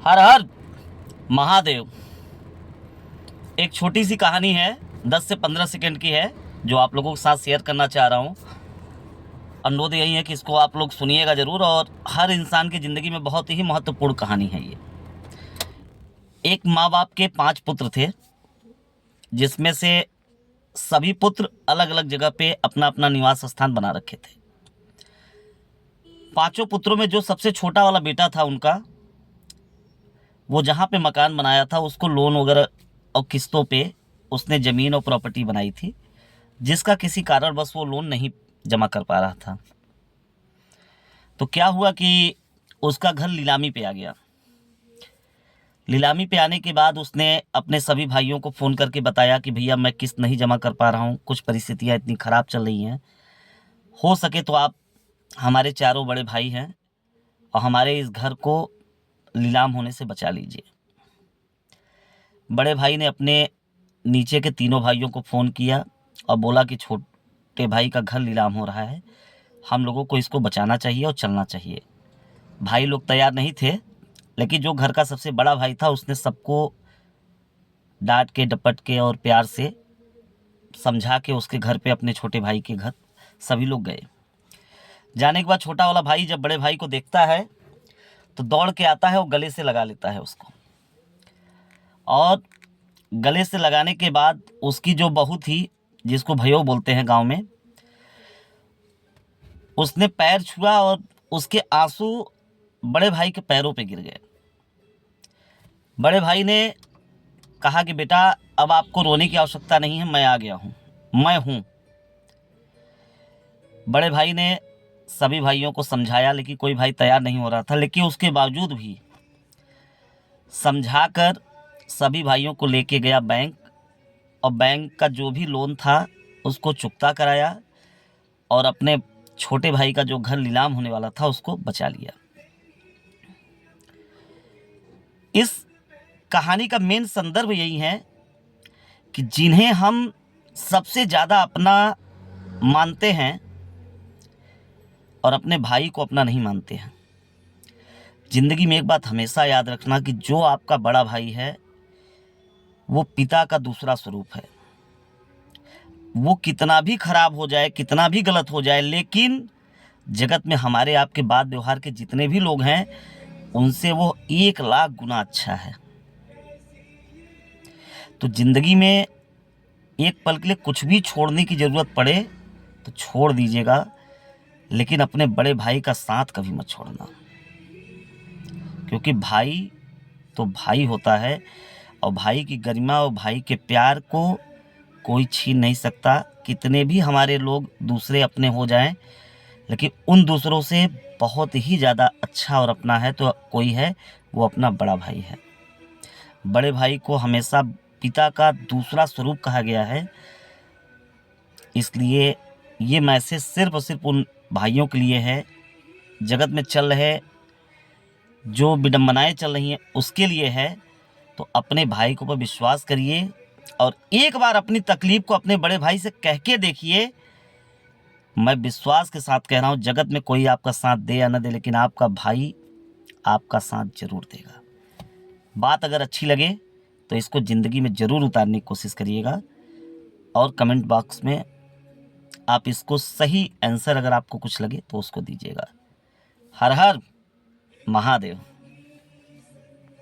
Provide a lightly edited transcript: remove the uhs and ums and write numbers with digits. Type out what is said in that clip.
हर हर महादेव। एक छोटी सी कहानी है, 10 से 15 सेकंड की है, जो आप लोगों के साथ शेयर करना चाह रहा हूँ। अनुरोध यही है कि इसको आप लोग सुनिएगा ज़रूर, और हर इंसान की ज़िंदगी में बहुत ही महत्वपूर्ण कहानी है ये। एक माँ बाप के 5 पुत्र थे, जिसमें से सभी पुत्र अलग अलग जगह पे अपना अपना निवास स्थान बना रखे थे। पांचों पुत्रों में जो सबसे छोटा वाला बेटा था उनका, वो जहाँ पे मकान बनाया था उसको लोन वगैरह और किस्तों पे उसने ज़मीन और प्रॉपर्टी बनाई थी, जिसका किसी कारणवश वो लोन नहीं जमा कर पा रहा था। तो क्या हुआ कि उसका घर नीलामी पे आ गया। नीलामी पे आने के बाद उसने अपने सभी भाइयों को फ़ोन करके बताया कि भैया मैं किस्त नहीं जमा कर पा रहा हूँ, कुछ परिस्थितियाँ इतनी ख़राब चल रही हैं, हो सके तो आप, हमारे चारों बड़े भाई हैं और हमारे इस घर को नीलाम होने से बचा लीजिए। बड़े भाई ने अपने नीचे के तीनों भाइयों को फ़ोन किया और बोला कि छोटे भाई का घर नीलाम हो रहा है, हम लोगों को इसको बचाना चाहिए और चलना चाहिए। भाई लोग तैयार नहीं थे, लेकिन जो घर का सबसे बड़ा भाई था उसने सबको डांट के डपट के और प्यार से समझा के उसके घर पे, अपने छोटे भाई के घर सभी लोग गए। जाने के बाद छोटा वाला भाई जब बड़े भाई को देखता है तो दौड़ के आता है और गले से लगा लेता है उसको। और गले से लगाने के बाद उसकी जो बहू थी, जिसको भयो बोलते हैं गांव में, उसने पैर छुआ और उसके आंसू बड़े भाई के पैरों पे गिर गए। बड़े भाई ने कहा कि बेटा अब आपको रोने की आवश्यकता नहीं है, मैं आ गया हूँ, मैं हूँ। बड़े भाई ने सभी भाइयों को समझाया, लेकिन कोई भाई तैयार नहीं हो रहा था। लेकिन उसके बावजूद भी समझाकर सभी भाइयों को लेके गया बैंक, और बैंक का जो भी लोन था उसको चुकता कराया और अपने छोटे भाई का जो घर नीलाम होने वाला था उसको बचा लिया। इस कहानी का मेन संदर्भ यही है कि जिन्हें हम सबसे ज़्यादा अपना मानते हैं और अपने भाई को अपना नहीं मानते हैं, ज़िंदगी में एक बात हमेशा याद रखना कि जो आपका बड़ा भाई है वो पिता का दूसरा स्वरूप है। वो कितना भी खराब हो जाए, कितना भी गलत हो जाए, लेकिन जगत में हमारे आपके बाद व्यवहार के जितने भी लोग हैं उनसे वो 1,00,000 गुना अच्छा है। तो ज़िंदगी में एक पल के लिए कुछ भी छोड़ने की ज़रूरत पड़े तो छोड़ दीजिएगा, लेकिन अपने बड़े भाई का साथ कभी मत छोड़ना, क्योंकि भाई तो भाई होता है और भाई की गरिमा और भाई के प्यार को कोई छीन नहीं सकता। कितने भी हमारे लोग दूसरे अपने हो जाएं, लेकिन उन दूसरों से बहुत ही ज़्यादा अच्छा और अपना है तो कोई है, वो अपना बड़ा भाई है। बड़े भाई को हमेशा पिता का दूसरा स्वरूप कहा गया है। इसलिए ये मैसेज सिर्फ और सिर्फ उन भाइयों के लिए है, जगत में चल रहे जो विडंबनाएं चल रही हैं उसके लिए है। तो अपने भाई के ऊपर विश्वास करिए और एक बार अपनी तकलीफ को अपने बड़े भाई से कह के देखिए। मैं विश्वास के साथ कह रहा हूँ, जगत में कोई आपका साथ दे या न दे, लेकिन आपका भाई आपका साथ जरूर देगा। बात अगर अच्छी लगे तो इसको ज़िंदगी में ज़रूर उतारने की कोशिश करिएगा, और कमेंट बॉक्स में आप इसको सही आंसर अगर आपको कुछ लगे तो उसको दीजिएगा। हर हर महादेव।